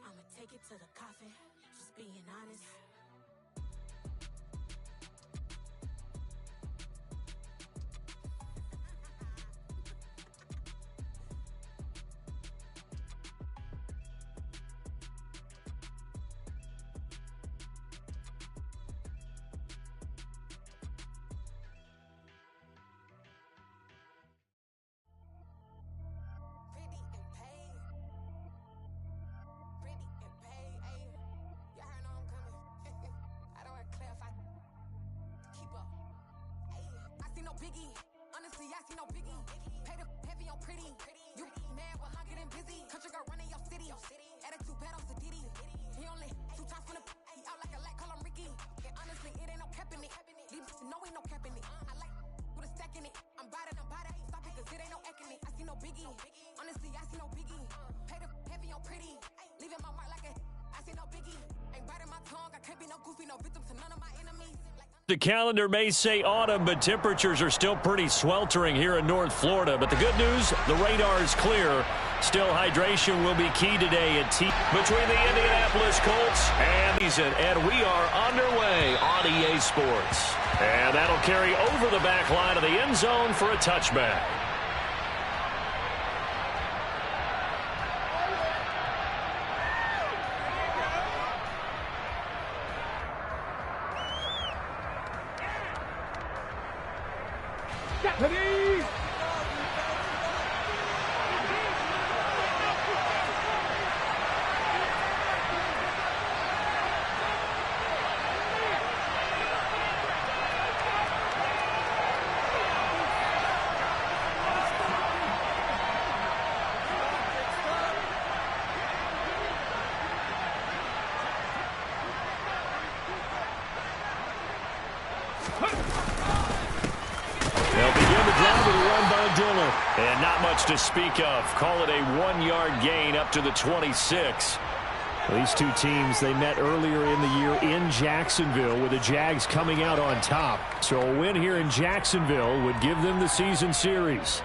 I'ma take it to the coffin, just being honest. Biggie, honestly, I see no biggie. Pay the heavy on pretty. You mad while I'm getting busy. Country girl running your city. Attitude bad on Sadidi. He only 2 times from the he out like a lack, call him Ricky. And honestly, it ain't no cap in it. These know ain't no cap in it. I like with a stack in it. I'm bad. Stop it, cause it ain't no eck in it. I see no biggie. Honestly, I see no biggie. Pay the heavy on pretty. Leaving my mark like a I see no biggie. Ain't biting my tongue. I can't be no goofy, no victim to none of my enemies. The calendar may say autumn, but temperatures are still pretty sweltering here in North Florida. But the good news, the radar is clear. Still, hydration will be key today between the Indianapolis Colts and season. And we are underway on EA Sports. And that'll carry over the back line of the end zone for a touchback. And not much to speak of. Call it a 1-yard gain up to the 26. These two teams, they met earlier in the year in Jacksonville with the Jags coming out on top. So a win here in Jacksonville would give them the season series.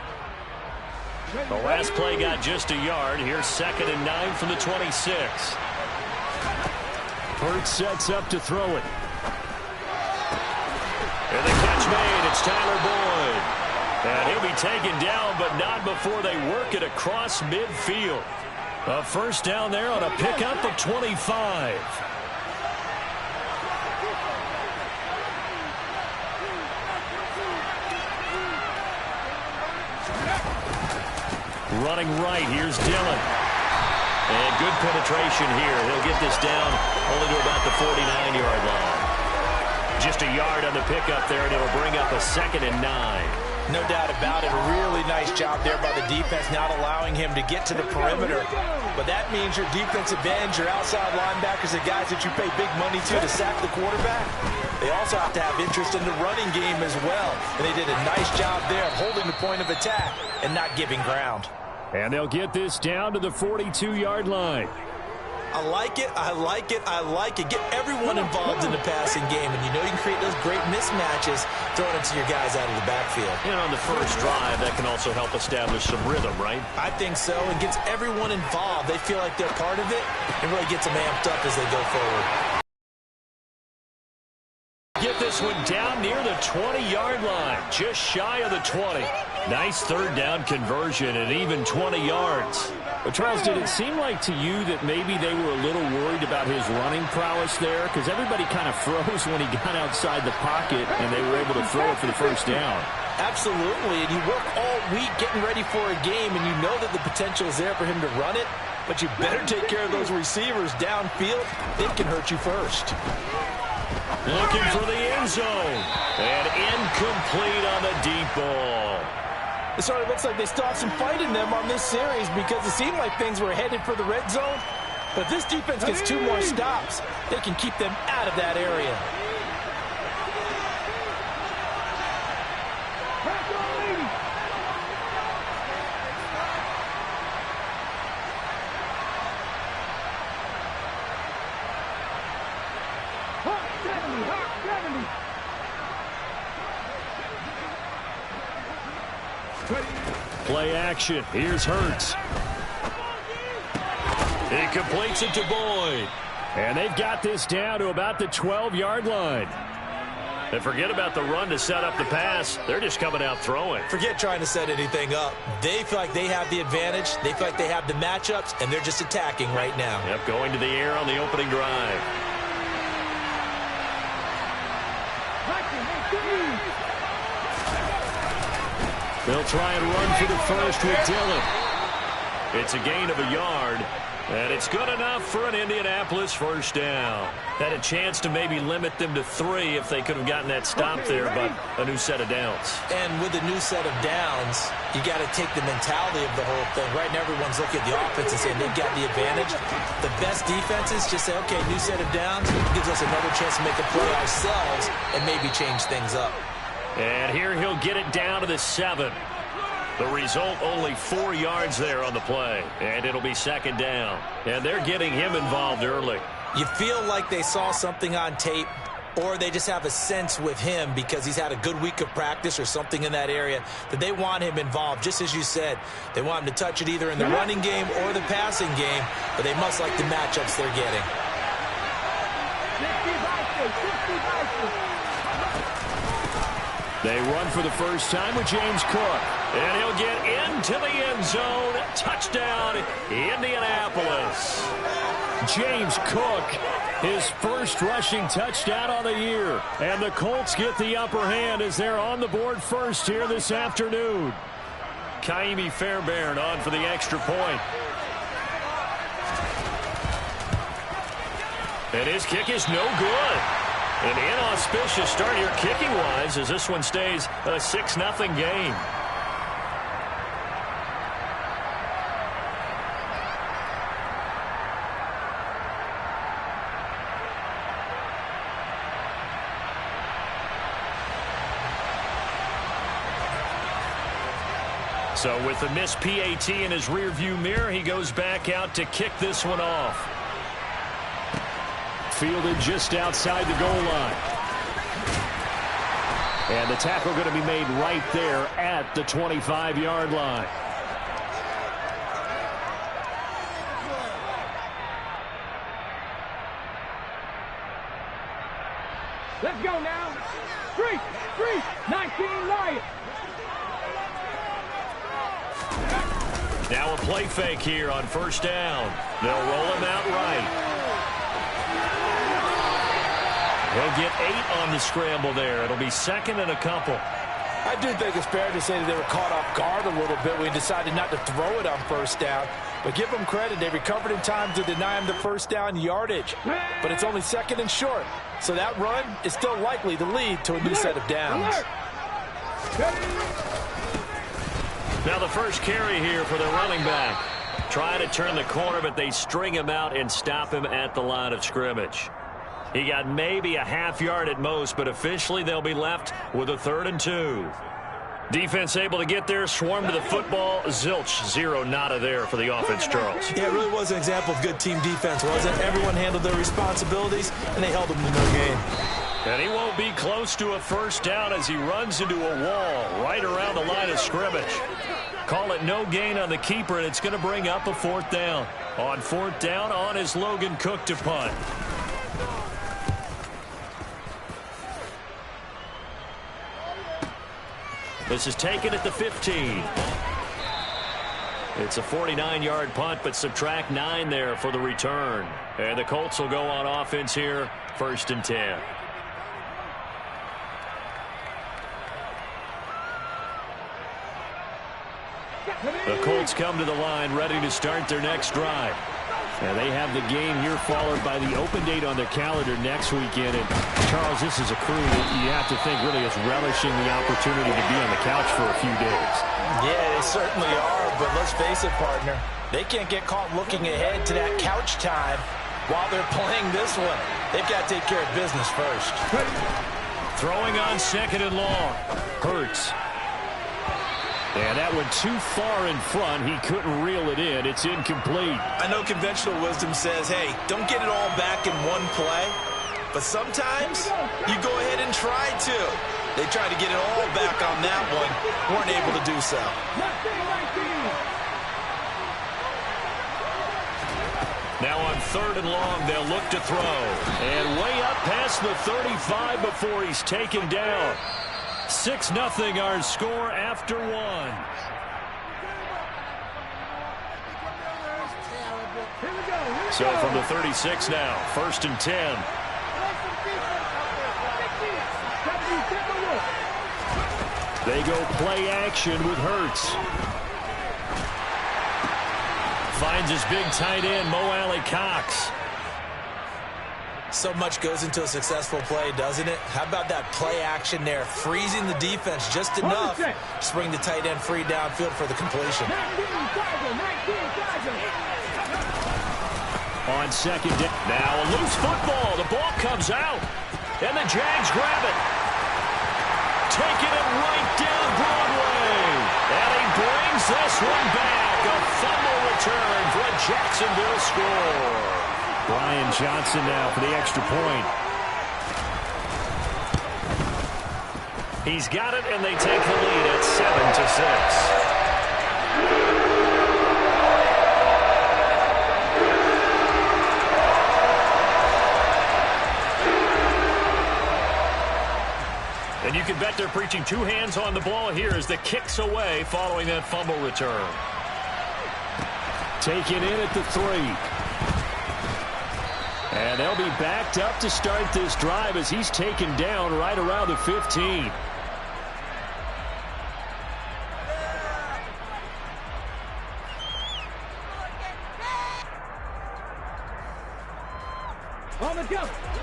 The last play got just a yard. Here's 2nd and 9 from the 26. Hurts sets up to throw it. And the catch made. It's Tyler Boyd. And he'll be taken down, but not before they work it across midfield. A first down there on a pickup of 25. Running right, here's Dillon. And good penetration here. He'll get this down only to about the 49-yard line. Just a yard on the pickup there, and it'll bring up a 2nd and 9. No doubt about it. A really nice job there by the defense, not allowing him to get to the perimeter. But that means your defensive ends, your outside linebackers, the guys that you pay big money to sack the quarterback, they also have to have interest in the running game as well. And they did a nice job there of holding the point of attack and not giving ground. And they'll get this down to the 42-yard line. I like it, I like it, I like it. Get everyone involved in the passing game, and you know you can create those great mismatches throwing it to your guys out of the backfield. And on the first drive, that can also help establish some rhythm, right? I think so. It gets everyone involved. They feel like they're part of it, and really gets them amped up as they go forward. Get this one down near the 20-yard line, just shy of the 20. Nice third down conversion and even 20 yards. But Charles, did it seem like to you that maybe they were a little worried about his running prowess there? Because everybody kind of froze when he got outside the pocket and they were able to throw it for the first down. Absolutely, and you work all week getting ready for a game, and you know that the potential is there for him to run it, but you better take care of those receivers downfield. It can hurt you first. Looking for the end zone, and incomplete on the deep ball. It sort of looks like they still have some fight in them on this series because it seemed like things were headed for the red zone. But if this defense gets 2 more stops, they can keep them out of that area. Play action. Here's Hurts. He completes it to Boyd. And they've got this down to about the 12-yard line. And forget about the run to set up the pass. They're just coming out throwing. Forget trying to set anything up. They feel like they have the advantage. They feel like they have the matchups, and they're just attacking right now. Yep, going to the air on the opening drive. They'll try and run for the first with Dillon. It's a gain of a yard, and it's good enough for an Indianapolis first down. Had a chance to maybe limit them to 3 if they could have gotten that stop there, but a new set of downs. And with a new set of downs, you got to take the mentality of the whole thing. Right now, everyone's looking at the offense and saying they've got the advantage. The best defenses just say, okay, new set of downs gives us another chance to make a play ourselves and maybe change things up. And here he'll get it down to the 7. The result, only 4 yards there on the play. And it'll be second down. And they're getting him involved early. You feel like they saw something on tape, or they just have a sense with him because he's had a good week of practice or something in that area that they want him involved. Just as you said, they want him to touch it either in the running game or the passing game, but they must like the matchups they're getting. They run for the first time with James Cook. And he'll get into the end zone. Touchdown, Indianapolis. James Cook, his first rushing touchdown on the year. And the Colts get the upper hand as they're on the board first here this afternoon. Kaimi Fairbairn on for the extra point. And his kick is no good. An inauspicious start here kicking-wise as this one stays a 6-0 game. So with the missed PAT in his rearview mirror, he goes back out to kick this one off. Fielded just outside the goal line. And the tackle going to be made right there at the 25-yard line. Let's go now. 19 Lions. Now a play fake here on first down. They'll roll him out right. He'll get 8 on the scramble there. It'll be second and a couple. I do think it's fair to say that they were caught off guard a little bit. We decided not to throw it on first down. But give them credit. They recovered in time to deny him the first down yardage. But it's only second and short. So that run is still likely to lead to a new set of downs. Now the first carry here for the running back. Trying to turn the corner, but they string him out and stop him at the line of scrimmage. He got maybe a half yard at most, but officially they'll be left with a 3rd and 2. Defense able to get there, swarm to the football. Zilch, 0 nada there for the offense, Charles. Yeah, it really was an example of good team defense, wasn't it? Everyone handled their responsibilities, and they held them to no gain. And he won't be close to a first down as he runs into a wall right around the line of scrimmage. Call it no gain on the keeper, and it's going to bring up a 4th down. On 4th down, on is Logan Cook to punt. This is taken at the 15. It's a 49-yard punt, but subtract 9 there for the return. And the Colts will go on offense here, 1st and 10. The Colts come to the line ready to start their next drive. And they have the game here followed by the open date on their calendar next weekend. And Charles, this is a crew that you have to think really is relishing the opportunity to be on the couch for a few days. Yeah, they certainly are, but let's face it, partner. They can't get caught looking ahead to that couch time while they're playing this one. They've got to take care of business first. Throwing on 2nd and long. Hurts. And that went too far in front. He couldn't reel it in. It's incomplete. I know conventional wisdom says, hey, don't get it all back in one play. But sometimes you go ahead and try to. They tried to get it all back on that one. Weren't able to do so. Now on 3rd and long, they'll look to throw. And way up past the 35 before he's taken down. 6-0 our score after 1. So from the 36 now, 1st and 10. They go play action with Hurts. Finds his big tight end, Mo Alley-Cox. So much goes into a successful play, doesn't it? How about that play action there? Freezing the defense just enough to bring the tight end free downfield for the completion. On 2nd down. Now a loose football. The ball comes out. And the Jags grab it. Taking it right down Broadway. And he brings this one back. A fumble return for a Jacksonville score. Brian Johnson now for the extra point. He's got it, and they take the lead at 7-6. And you can bet they're preaching 2 hands on the ball here as the kick's away following that fumble return. Taken in at the 3. And they'll be backed up to start this drive as he's taken down right around the 15.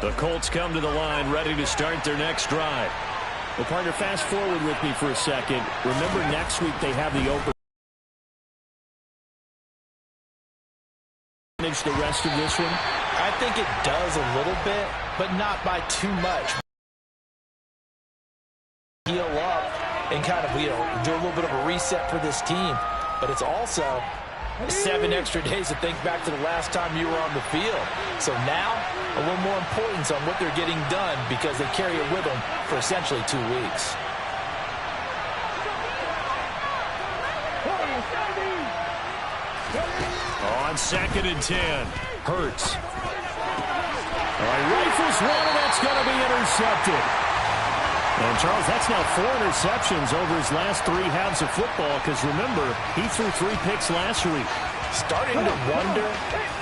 The Colts come to the line ready to start their next drive. Well, partner, fast forward with me for a second. Remember, next week they have the open. The rest of this one? I think it does a little bit, but not by too much. Heal up and kind of, do a little bit of a reset for this team. But it's also 7 extra days to think back to the last time you were on the field. So now, a little more importance on what they're getting done because they carry it with them for essentially 2 weeks. On 2nd and 10, Hurts. All right, rifles one, and that's going to be intercepted. And, Charles, that's now 4 interceptions over his last 3 halves of football because, remember, he threw 3 picks last week. Starting to wonder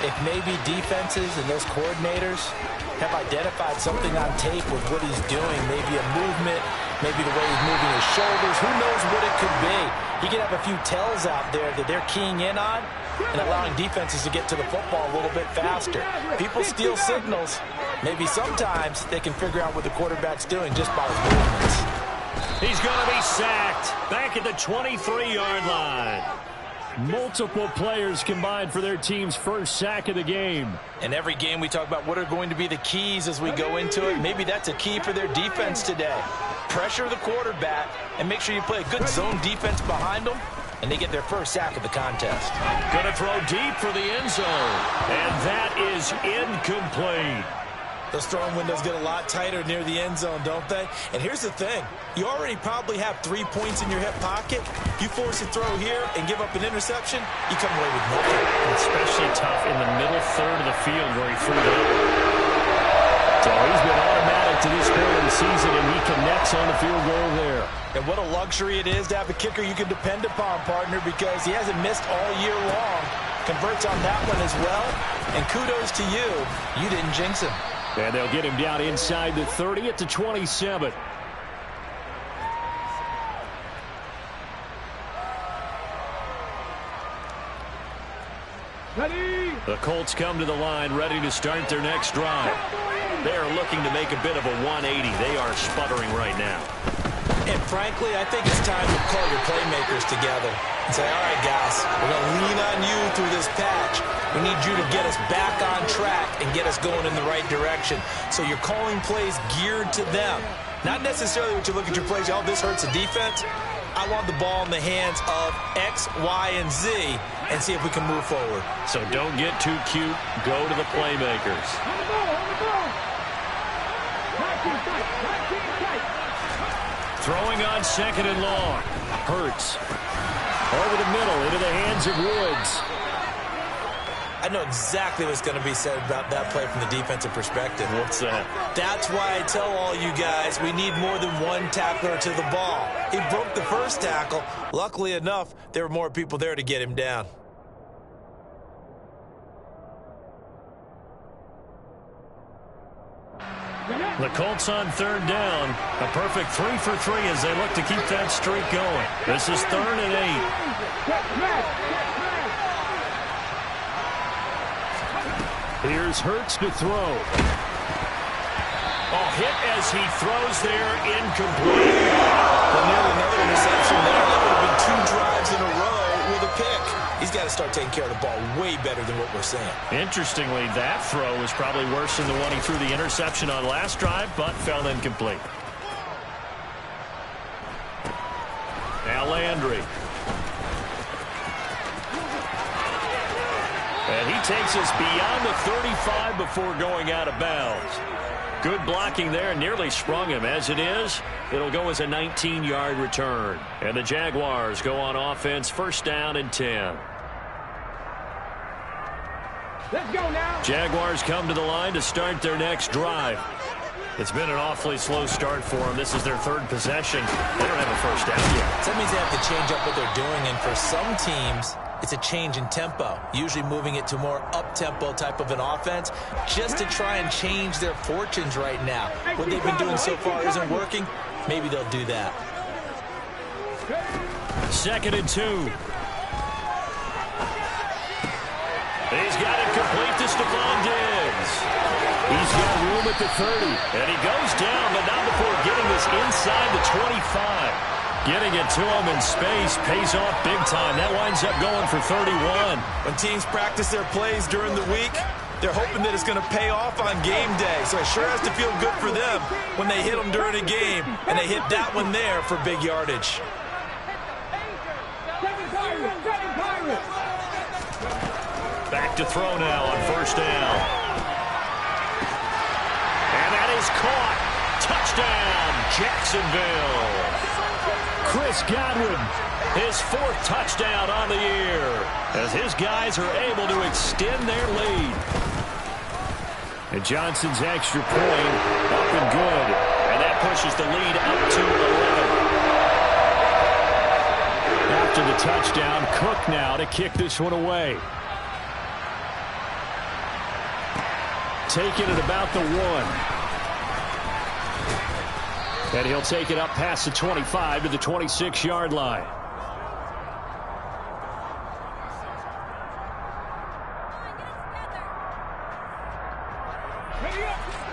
if maybe defenses and those coordinators have identified something on tape with what he's doing, maybe a movement, maybe the way he's moving his shoulders. Who knows what it could be? He could have a few tells out there that they're keying in on and allowing defenses to get to the football a little bit faster. People steal signals. Maybe sometimes they can figure out what the quarterback's doing just by his movements. He's going to be sacked back at the 23-yard line. Multiple players combined for their team's first sack of the game. In every game we talk about what are going to be the keys as we go into it. Maybe that's a key for their defense today. Pressure the quarterback and make sure you play a good zone defense behind them, and they get their first sack of the contest. Going to throw deep for the end zone, and that is incomplete. Those throwing windows get a lot tighter near the end zone, don't they? And here's the thing. You already probably have 3 points in your hip pocket. You force a throw here and give up an interception, you come away with nothing. Especially tough in the middle third of the field where he threw it. So he's been automatic to this point of the season, and he connects on the field goal there. And what a luxury it is to have a kicker you can depend upon, partner, because he hasn't missed all year long. Converts on that one as well. And kudos to you. You didn't jinx him. And they'll get him down inside the 30 at the 27. Ready. The Colts come to the line ready to start their next drive. They are looking to make a bit of a 180. They are sputtering right now. And frankly, I think it's time to call your playmakers together and say, all right, guys, we're going to lean on you through this patch. We need you to get us back on track and get us going in the right direction. So you're calling plays geared to them. Not necessarily what you look at your plays, oh, this hurts the defense. I want the ball in the hands of X, Y, and Z and see if we can move forward. So don't get too cute. Go to the playmakers. On the ball, on the ball. Tight. Throwing on 2nd and long. Hurts. Over the middle into the hands of Woods. I know exactly what's going to be said about that play from the defensive perspective. What's that? That's why I tell all you guys we need more than one tackler to the ball. He broke the first tackle. Luckily enough, there were more people there to get him down. The Colts on third down. A perfect 3 for 3 as they look to keep that streak going. This is 3rd and 8. Here's Hurts to throw. Oh, hit as he throws there, incomplete. But nearly another interception there. That would have been 2 drives in a row with a pick. He's got to start taking care of the ball way better than what we're seeing. Interestingly, that throw was probably worse than the one he threw the interception on last drive, but fell incomplete. Now Landry. And he takes us beyond the 35 before going out of bounds. Good blocking there, nearly sprung him. As it is, it'll go as a 19-yard return. And the Jaguars go on offense, 1st down and 10. Let's go now. Jaguars come to the line to start their next drive. It's been an awfully slow start for them. This is their 3rd possession. They don't have a 1st down yet. So that means they have to change up what they're doing, and for some teams, it's a change in tempo, usually moving it to more up-tempo type of an offense just to try and change their fortunes right now. What they've been doing so far isn't working. Maybe they'll do that. 2nd and 2. He's got it complete to Stephon Diggs. He's got room at the 30. And he goes down, but not before getting this inside the 25. Getting it to him in space pays off big time. That winds up going for 31. When teams practice their plays during the week, they're hoping that it's going to pay off on game day. So it sure has to feel good for them when they hit them during a game, and they hit that one there for big yardage. Back to throw now on 1st down. And that is caught. Touchdown, Jacksonville. Chris Godwin, his 4th touchdown on the year, as his guys are able to extend their lead. And Johnson's extra point up and good, and that pushes the lead up to 11. After the touchdown, Cook now to kick this one away. Taking it about the 1. And he'll take it up past the 25 to the 26-yard line.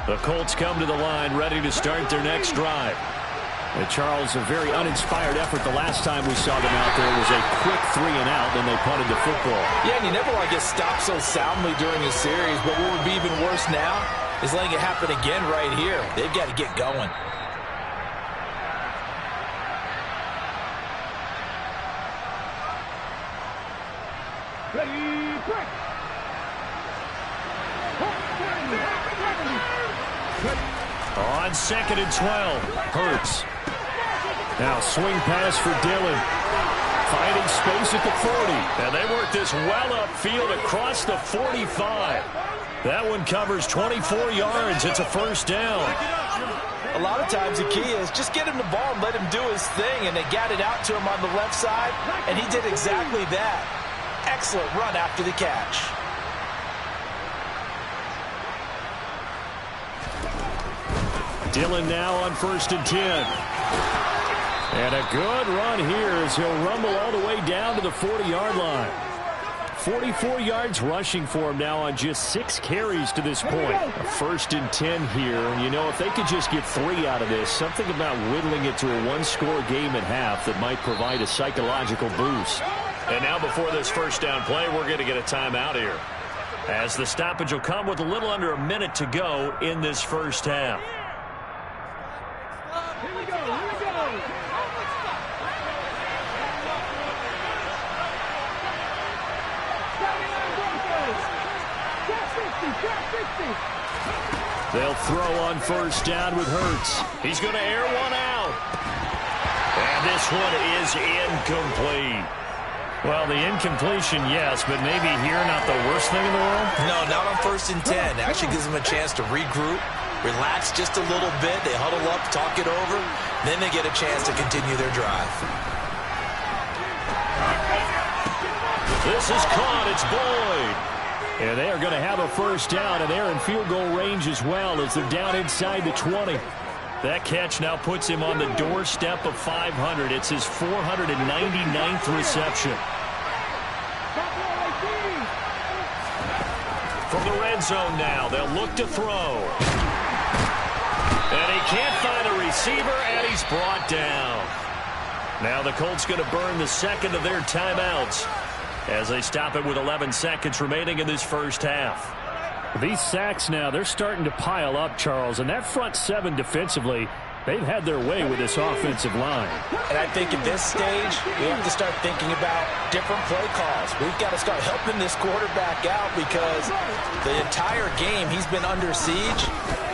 The Colts come to the line ready to start their next drive. And Charles, a very uninspired effort the last time we saw them out there. It was a quick 3 and out, then they punted the football. Yeah, and you never want to get stopped so soundly during a series, but what would be even worse now is letting it happen again right here. They've got to get going. On 2nd and 12, Hurts. Now swing pass for Dillon. Finding space at the 40. And they work this well upfield across the 45. That one covers 24 yards. It's a 1st down. A lot of times the key is just get him the ball and let him do his thing. And they got it out to him on the left side, and he did exactly that. Excellent run after the catch. Dillon now on 1st and 10. And a good run here as he'll rumble all the way down to the 40-yard line. 44 yards rushing for him now on just 6 carries to this point. A 1st and 10 here. You know, if they could just get 3 out of this, something about whittling it to a 1-score game at half that might provide a psychological boost. And now before this 1st down play, we're going to get a timeout here, as the stoppage will come with a little under a minute to go in this 1st half. Here we go. They'll throw on 1st down with Hurts. He's going to air one out. And this one is incomplete. Well, the incompletion, yes, but maybe here not the worst thing in the world? No, not on 1st and 10. Actually gives them a chance to regroup, relax just a little bit. They huddle up, talk it over. Then they get a chance to continue their drive. This is caught. It's Boyd. And they are going to have a first down, and they're in field goal range as well as they're down inside the 20. That catch now puts him on the doorstep of 500. It's his 499th reception. From the red zone now, they'll look to throw. And he can't find a receiver, and he's brought down. Now the Colts going to burn the second of their timeouts as they stop it with 11 seconds remaining in this first half. These sacks now, they're starting to pile up, Charles. And that front seven defensively, they've had their way with this offensive line. And I think at this stage, we have to start thinking about different play calls. We've got to start helping this quarterback out because the entire game he's been under siege.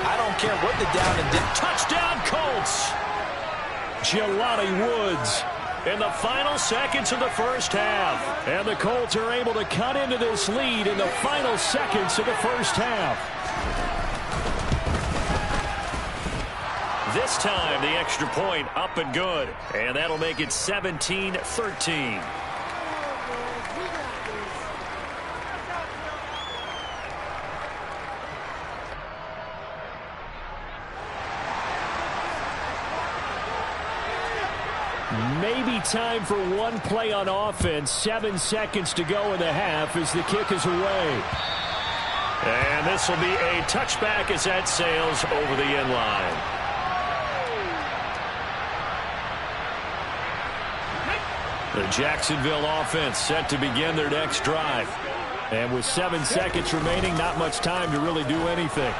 I don't care what the down and dip. Touchdown, Colts! Jelani Woods in the final seconds of the first half. And the Colts are able to cut into this lead in the final seconds of the first half. This time, the extra point up and good. And that'll make it 17-13. Maybe time for one play on offense. 7 seconds to go in the half as the kick is away. And this will be a touchback as that sails over the end line. The Jacksonville offense set to begin their next drive. And with 7 seconds remaining, not much time to really do anything.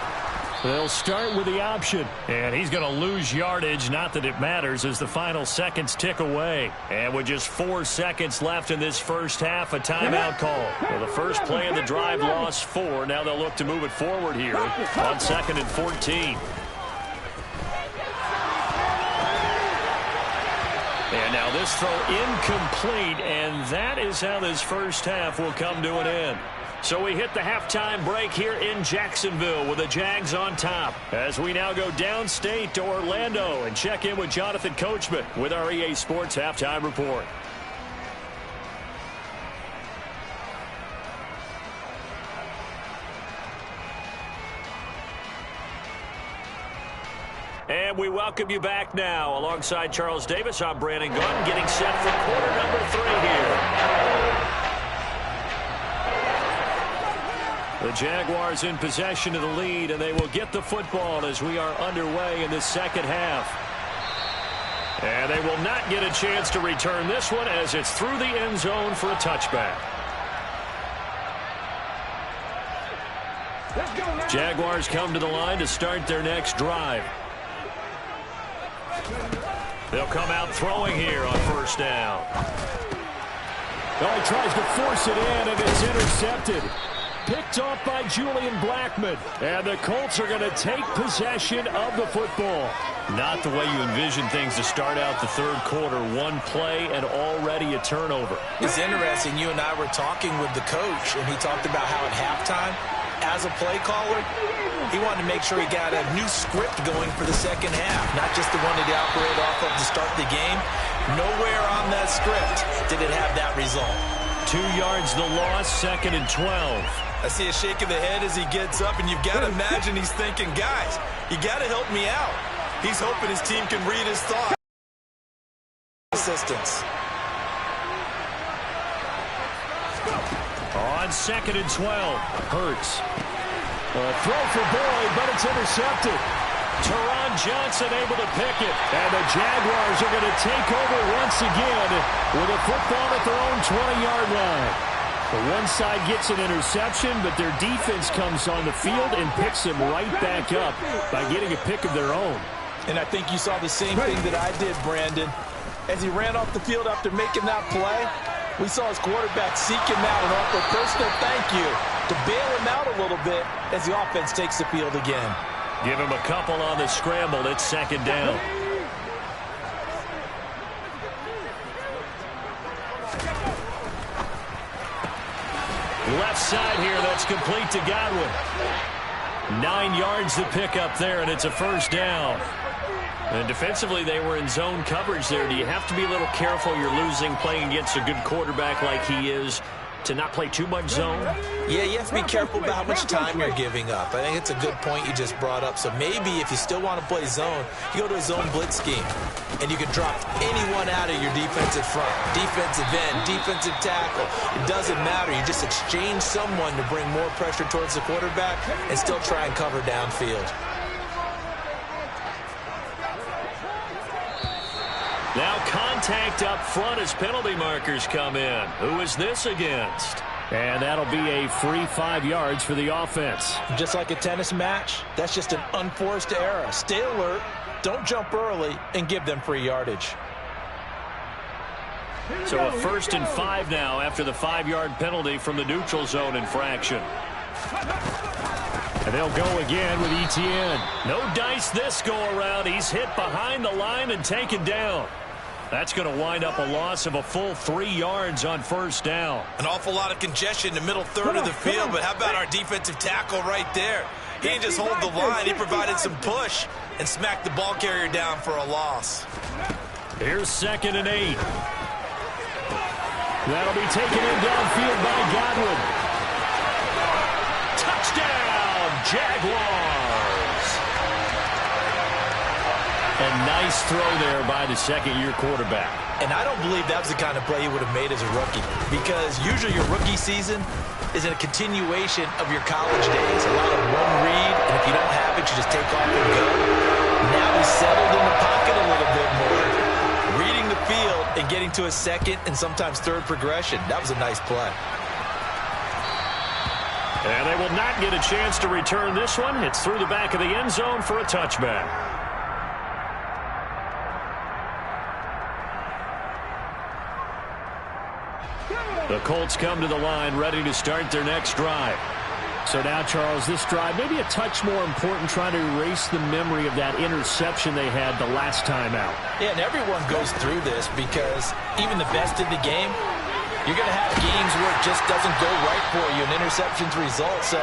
They'll start with the option. And he's going to lose yardage. Not that it matters as the final seconds tick away. And with just 4 seconds left in this first half, a timeout call. Well, the first play of the drive lost 4. Now they'll look to move it forward here on 2nd and 14. And now this throw incomplete. And that is how this first half will come to an end. So we hit the halftime break here in Jacksonville with the Jags on top. As we now go downstate to Orlando and check in with Jonathan Coachman with our EA Sports Halftime Report. And we welcome you back now. Alongside Charles Davis, I'm Brandon Gunn getting set for quarter number 3 here. The Jaguars in possession of the lead, and they will get the football as we are underway in the second half. And they will not get a chance to return this one as it's through the end zone for a touchback. Jaguars come to the line to start their next drive. They'll come out throwing here on first down. Oh, he tries to force it in, and it's intercepted. Picked off by Julian Blackmon. And the Colts are going to take possession of the football. Not the way you envision things to start out the third quarter. One play and already a turnover. It's interesting. You and I were talking with the coach, and he talked about how at halftime, as a play caller, he wanted to make sure he got a new script going for the second half, not just the one that he operated off of to start the game. Nowhere on that script did it have that result. 2 yards the loss, 2nd and 12. I see a shake of the head as he gets up, and you've got to imagine he's thinking, guys, you got to help me out. He's hoping his team can read his thoughts. Assistance. On 2nd and 12, Hurts. A throw for Boyd, but it's intercepted. Teron Johnson able to pick it. And the Jaguars are going to take over once again with a football at their own 20-yard line. The one side gets an interception, but their defense comes on the field and picks them right back up by getting a pick of their own. And I think you saw the same thing that I did, Brandon. As he ran off the field after making that play, we saw his quarterback seek him out and offer a personal thank you to bail him out a little bit as the offense takes the field again. Give him a couple on the scramble. It's 2nd down. Left side here, that's complete to Godwin. 9 yards to pick up there, and it's a first down. And defensively, they were in zone coverage there. Do you have to be a little careful? You're losing playing against a good quarterback like he is to not play too much zone? Yeah, you have to be careful about how much time you're giving up. I think it's a good point you just brought up. So maybe if you still want to play zone, you go to a zone blitz scheme, and you can drop anyone out of your defensive front, defensive end, defensive tackle. It doesn't matter. You just exchange someone to bring more pressure towards the quarterback and still try and cover downfield. Now contact up front as penalty markers come in. Who is this against? And that'll be a free 5 yards for the offense. Just like a tennis match, that's just an unforced error. Stay alert, don't jump early, and give them free yardage. So a 1st and 5 now after the 5-yard penalty from the neutral zone infraction. And they'll go again with Etienne. No dice this go around. He's hit behind the line and taken down. That's going to wind up a loss of a full 3 yards on first down. An awful lot of congestion in the middle third of the field, but how about our defensive tackle right there? He didn't just hold the line. He provided some push and smacked the ball carrier down for a loss. Here's 2nd and 8. That'll be taken in downfield by Godwin. Touchdown, Jaguars. A nice throw there by the second-year quarterback. And I don't believe that was the kind of play he would have made as a rookie, because usually your rookie season is a continuation of your college days. A lot of one read, and if you don't have it, you just take off and go. Now he's settled in the pocket a little bit more, reading the field and getting to a second and sometimes third progression. That was a nice play. And they will not get a chance to return this one. It's through the back of the end zone for a touchback. The Colts come to the line ready to start their next drive. So now, Charles, this drive maybe a touch more important, trying to erase the memory of that interception they had the last time out. Yeah, and everyone goes through this because even the best in the game, you're going to have games where it just doesn't go right for you, and interceptions result. So,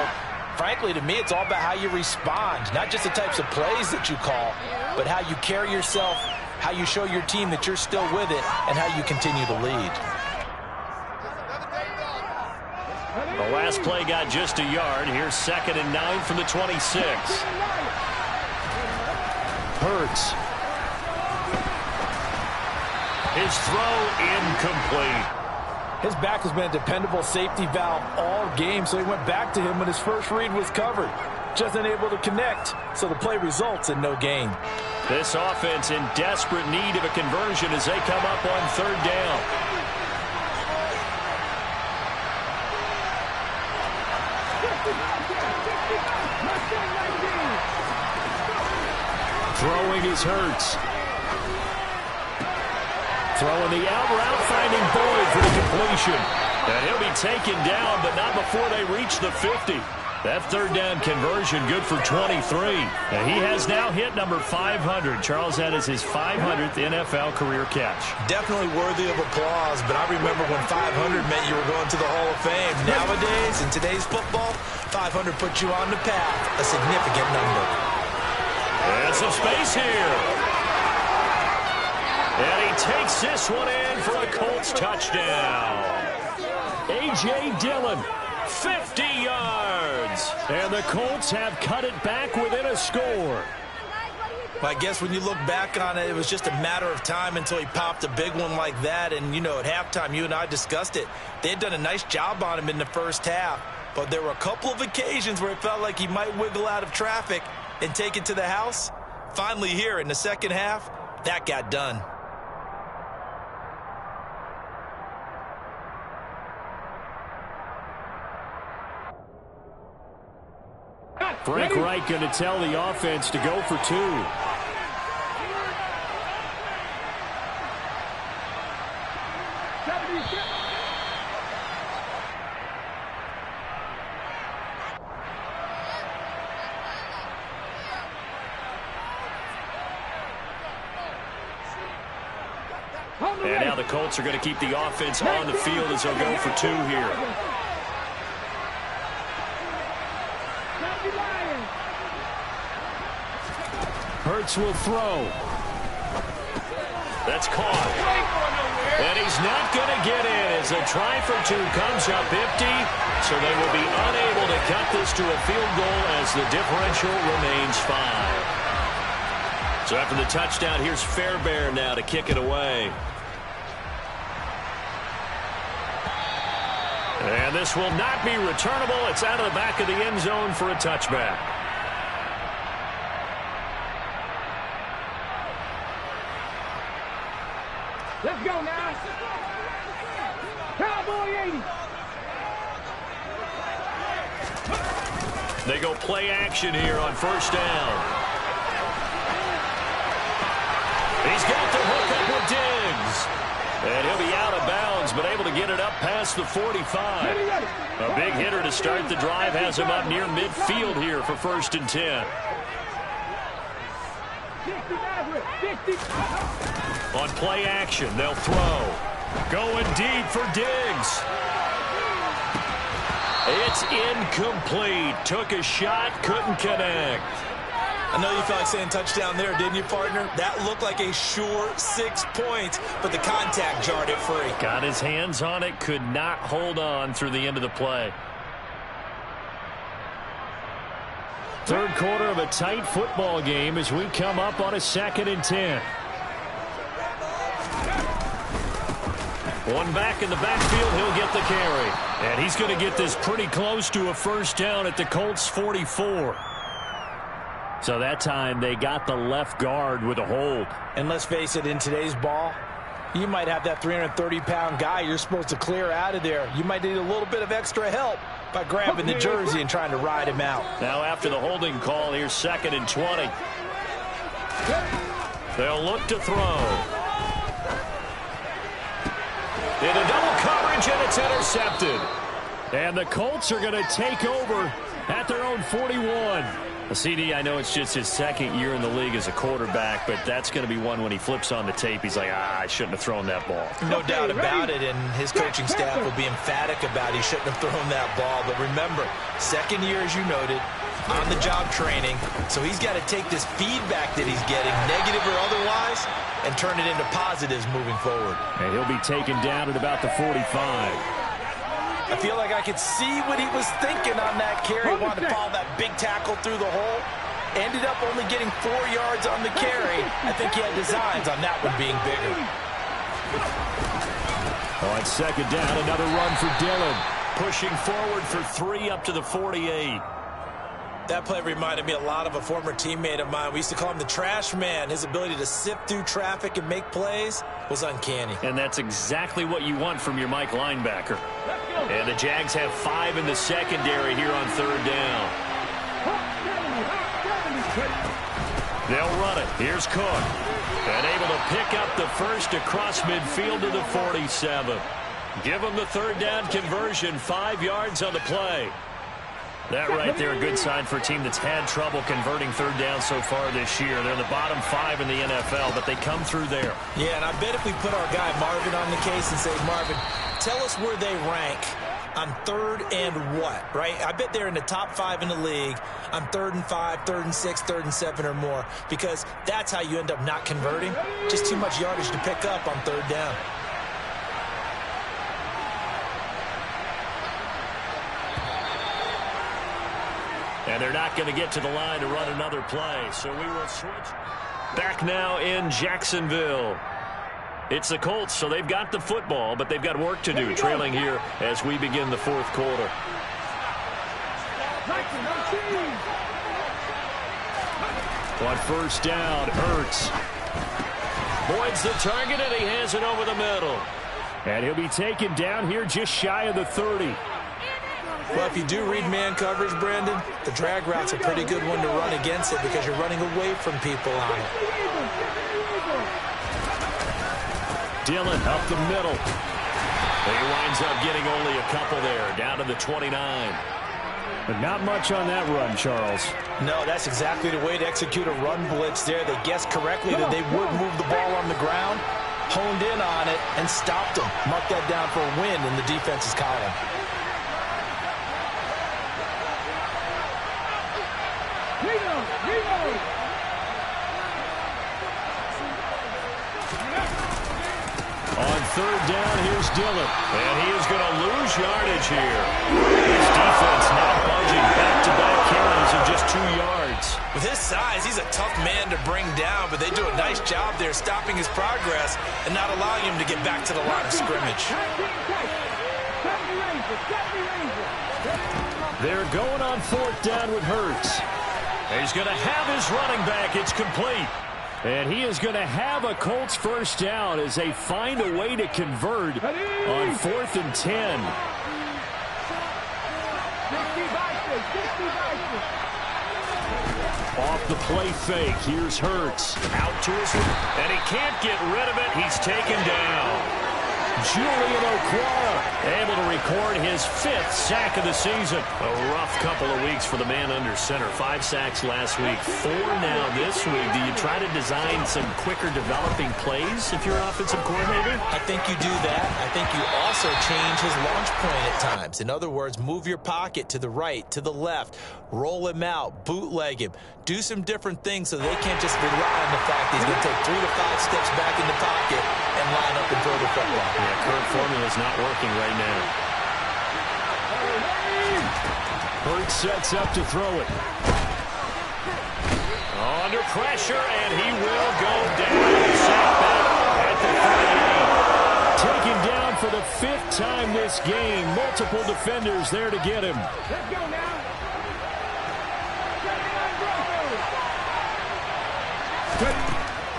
frankly, to me, it's all about how you respond, not just the types of plays that you call, but how you carry yourself, how you show your team that you're still with it, and how you continue to lead. The last play got just a yard. Here's 2nd and 9 from the 26. Hurts. His throw incomplete. His back has been a dependable safety valve all game, so he went back to him when his first read was covered. Just unable to connect, so the play results in no gain. This offense in desperate need of a conversion as they come up on 3rd down. Throwing is Hurts. Throwing the out route, finding Boyd for the completion. And he'll be taken down, but not before they reach the 50. That 3rd down conversion good for 23. And he has now hit number 500. Charles, that is his 500th NFL career catch. Definitely worthy of applause, but I remember when 500 meant you were going to the Hall of Fame. Nowadays, in today's football, 500 puts you on the path, a significant number. And some space here. And he takes this one in for a Colts touchdown. A.J. Dillon, 50 yards. And the Colts have cut it back within a score. I guess when you look back on it, it was just a matter of time until he popped a big one like that. And, you know, at halftime, you and I discussed it. They had done a nice job on him in the first half. But there were a couple of occasions where it felt like he might wiggle out of traffic and take it to the house. Finally here in the second half, that got done. Frank Reich going to tell the offense to go for 2. And now the Colts are going to keep the offense on the field as they'll go for 2 here. Hurts will throw. That's caught. And he's not going to get in as a try for two comes up empty. So they will be unable to cut this to a field goal as the differential remains 5. So after the touchdown, here's Fairbairn now to kick it away. And this will not be returnable. It's out of the back of the end zone for a touchback. Let's go now. Cowboy 80. They go play action here on first down. He's got the hook up with Diggs. And he'll be out of bounds, but able to get it up past the 45. A big hitter to start the drive has him up near midfield here for 1st and 10. On play action, they'll throw. Going deep for Diggs. It's incomplete. Took a shot, couldn't connect. I know you felt like saying touchdown there, didn't you, partner? That looked like a sure 6 points, but the contact jarred it free. Got his hands on it, could not hold on through the end of the play. Third quarter of a tight football game as we come up on a 2nd and 10. One back in the backfield, he'll get the carry. And he's going to get this pretty close to a first down at the Colts 44. So that time they got the left guard with a hold. And let's face it, in today's ball, you might have that 330-pound guy you're supposed to clear out of there. You might need a little bit of extra help by grabbing the jersey and trying to ride him out. Now after the holding call, here's 2nd and 20. They'll look to throw. Into double coverage, and it's intercepted. And the Colts are going to take over at their own 41. CD, I know it's just his 2nd year in the league as a quarterback, but that's going to be one when he flips on the tape. He's like, I shouldn't have thrown that ball. No doubt about it, and his coaching staff will be emphatic about he shouldn't have thrown that ball. But remember, 2nd year, as you noted, on-the-job training, so he's got to take this feedback that he's getting, negative or otherwise, and turn it into positives moving forward. And he'll be taken down at about the 45. I feel like I could see what he was thinking on that carry. Wanted to follow that big tackle through the hole. Ended up only getting 4 yards on the carry. I think he had designs on that one being bigger. On 2nd down, another run for Dillon. Pushing forward for 3 up to the 48. That play reminded me a lot of a former teammate of mine. We used to call him the trash man. His ability to sift through traffic and make plays was uncanny. And that's exactly what you want from your Mike linebacker. And the Jags have 5 in the secondary here on 3rd down. They'll run it. Here's Cook. And able to pick up the first across midfield to the 47. Give them the 3rd down conversion. 5 yards on the play. That right there, a good sign for a team that's had trouble converting 3rd down so far this year. They're in the bottom 5 in the NFL, but they come through there. Yeah, and I bet if we put our guy Marvin on the case and say, Marvin, tell us where they rank on 3rd and what, right? I bet they're in the top 5 in the league on 3rd and 5, 3rd and 6, 3rd and 7 or more, because that's how you end up not converting. Just too much yardage to pick up on 3rd down. And they're not going to get to the line to run another play, so we will switch. Back now in Jacksonville. It's the Colts, so they've got the football, but they've got work to do, trailing here as we begin the 4th quarter. On first down, Hurts. Boyd's the target, and he has it over the middle. And he'll be taken down here just shy of the 30. Well, if you do read man coverage, Brandon, the drag route's a pretty good one to run against it because you're running away from people on it. Dillon up the middle. He winds up getting only a couple there, down to the 29. But not much on that run, Charles. No, that's exactly the way to execute a run blitz there. They guessed correctly that they would move the ball on the ground, honed in on it, and stopped them. Mark that down for a win in the defense's column. On third down, here's Dillon. And he is going to lose yardage here. His defense not budging. Back-to-back carries of just 2 yards. With his size, he's a tough man to bring down, but they do a nice job there stopping his progress and not allowing him to get back to the line of scrimmage. They're going on fourth down with Hurts. He's going to have his running back. It's complete. And he is going to have a Colts first down as they find a way to convert on 4th and 10. Off the play fake, here's Hurts. Out to his right, and he can't get rid of it. He's taken down. Julian Okwara able to record his 5th sack of the season. A rough couple of weeks for the man under center. 5 sacks last week, 4 now this week. Do you try to design some quicker developing plays if you're an offensive coordinator? I think you do that. I think you also change his launch point at times. In other words, move your pocket to the right, to the left, roll him out, bootleg him. Do some different things so they can't just rely on the fact that he's going to take 3 to 5 steps back in the pocket and line up and throw the football. Yeah, current formula is not working right now. Hurts sets up to throw it. Under pressure, and he will go down. Sacked back at the 38. Taken down for the 5th time this game. Multiple defenders there to get him. Let's go now.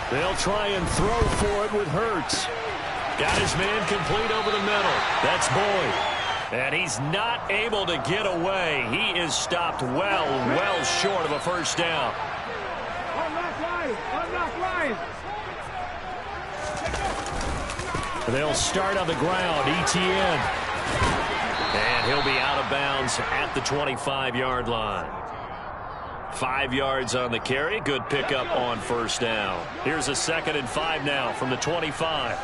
They'll try and throw for it with Hurts. Got his man complete over the middle. That's Boyd. And he's not able to get away. He is stopped well short of a first down. Unlock line. Unlock line. They'll start on the ground. Etienne. And he'll be out of bounds at the 25-yard line. 5 yards on the carry. Good pickup on first down. Here's a 2nd and 5 now from the 25.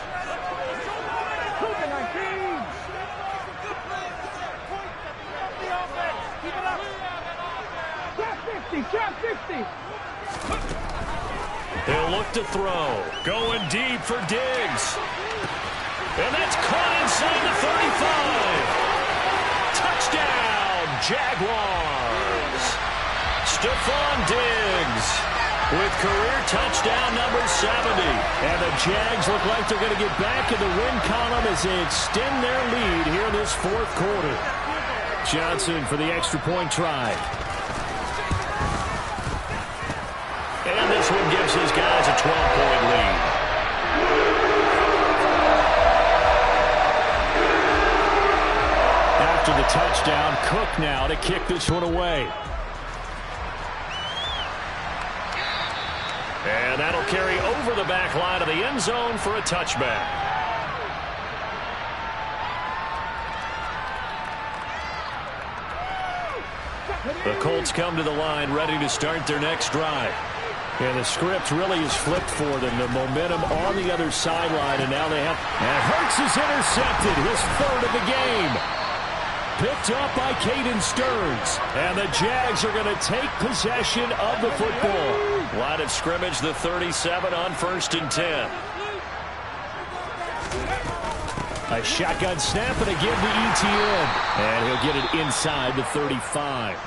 They'll look to throw. Going deep for Diggs. And that's caught inside the 35. Touchdown, Jaguars. Stephon Diggs with career touchdown number 70. And the Jags look like they're going to get back in the win column as they extend their lead here in this 4th quarter. Johnson for the extra point try. And this one gives his guys a 12-point lead. After the touchdown, Cook now to kick this one away. And that'll carry over the back line of the end zone for a touchback. The Colts come to the line ready to start their next drive. And the script really is flipped for them. The momentum on the other sideline, and now they have... And Hurts is intercepted, his 3rd of the game. Picked up by Caden Stearns. And the Jags are going to take possession of the football. Line of scrimmage, the 37 on 1st and 10. A shotgun snap and a give to Etienne. And he'll get it inside the 35.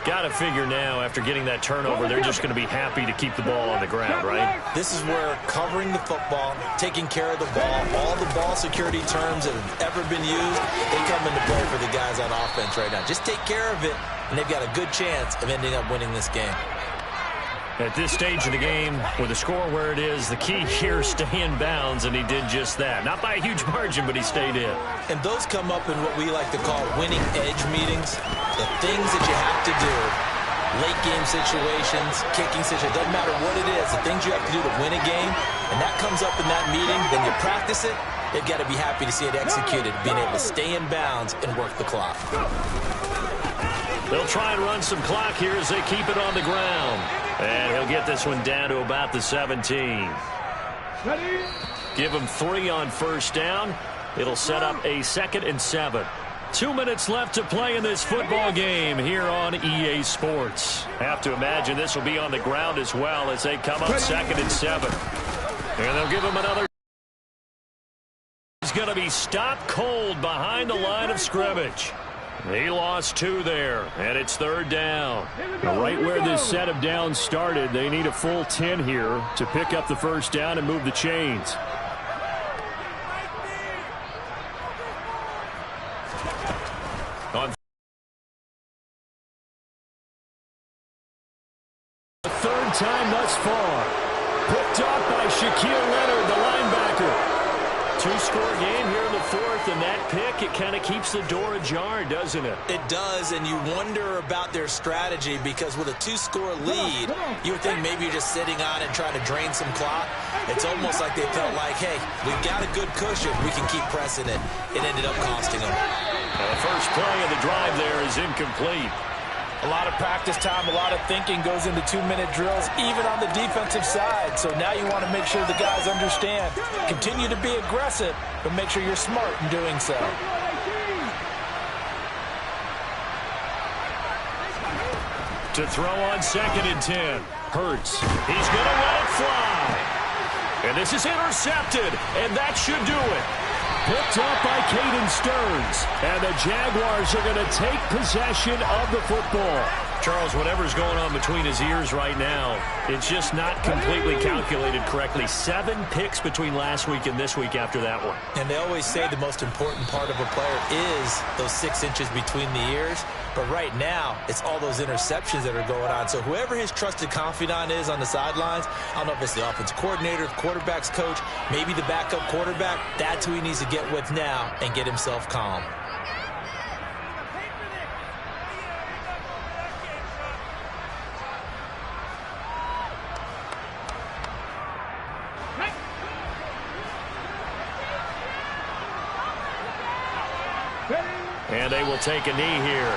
Got to figure now, after getting that turnover, they're just going to be happy to keep the ball on the ground, right? This is where covering the football, taking care of the ball, all the ball security terms that have ever been used, they come into play for the guys on offense right now. Just take care of it, and they've got a good chance of ending up winning this game. At this stage of the game, with the score where it is, the key here is stay in bounds, and he did just that. Not by a huge margin, but he stayed in. And those come up in what we like to call winning edge meetings. The things that you have to do, late game situations, kicking situations, doesn't matter what it is, the things you have to do to win a game, and that comes up in that meeting, then you practice it, they've got to be happy to see it executed, being able to stay in bounds and work the clock. They'll try and run some clock here as they keep it on the ground. And he'll get this one down to about the 17. Give him 3 on first down. It'll set up a 2nd and 7. 2 minutes left to play in this football game here on EA Sports. Have to imagine this will be on the ground as well as they come up 2nd and 7. And they'll give him another. He's going to be stopped cold behind the line of scrimmage. He lost 2 there, and it's 3rd down. Right where this set of downs started, they need a full 10 here to pick up the 1st down and move the chains. On the 3rd time thus far. Picked up by Shaquille Leonard, the linebacker. 2-score game here in the 4th, and that pick, it kind of keeps the door ajar, doesn't it? It does, and you wonder about their strategy because with a 2-score lead, you would think maybe you're just sitting on and trying to drain some clock. It's almost like they felt like, hey, we've got a good cushion. We can keep pressing it. It ended up costing them. The first play of the drive there is incomplete. A lot of practice time, a lot of thinking goes into 2-minute drills, even on the defensive side. So now you want to make sure the guys understand. Continue to be aggressive, but make sure you're smart in doing so. To throw on 2nd and 10. Hurts. He's going to let it fly. And this is intercepted, and that should do it. Picked up by Caden Stearns. And the Jaguars are going to take possession of the football. Charles, whatever's going on between his ears right now, it's just not completely calculated correctly. 7 picks between last week and this week after that one. And they always say the most important part of a player is those 6 inches between the ears. But right now, it's all those interceptions that are going on. So whoever his trusted confidant is on the sidelines, I don't know if it's the offensive coordinator, the quarterback's coach, maybe the backup quarterback, that's who he needs to get with now and get himself calm. And they will take a knee here.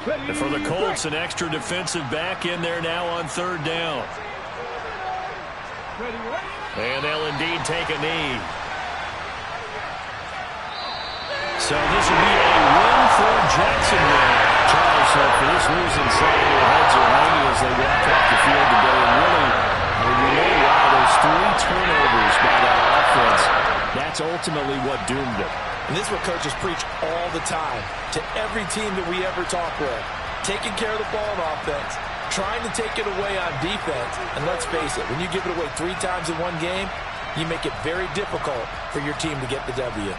And for the Colts, an extra defensive back in there now on 3rd down. And they'll indeed take a knee. So this will be a win for Jacksonville. Charles, for this losing side, their heads are hanging as they walk off the field today. And really, you know why those 3 turnovers by that offense, that's ultimately what doomed them. And this is what coaches preach all the time to every team that we ever talk with. Taking care of the ball on offense, trying to take it away on defense. And let's face it, when you give it away 3 times in one game, you make it very difficult for your team to get the W.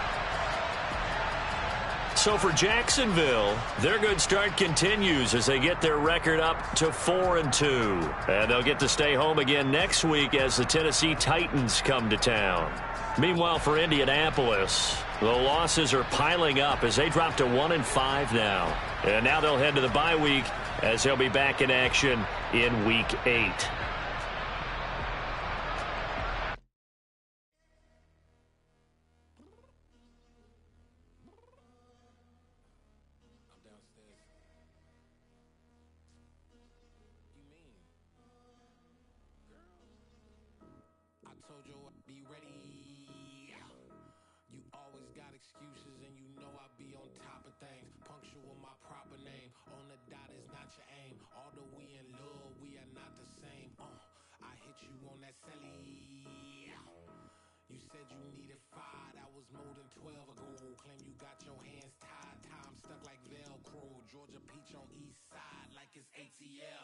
So for Jacksonville, their good start continues as they get their record up to 4-2. And they'll get to stay home again next week as the Tennessee Titans come to town. Meanwhile, for Indianapolis, the losses are piling up as they drop to 1-5 now. And now they'll head to the bye week as they'll be back in action in Week 8. Georgia peach on east side like it's ATL.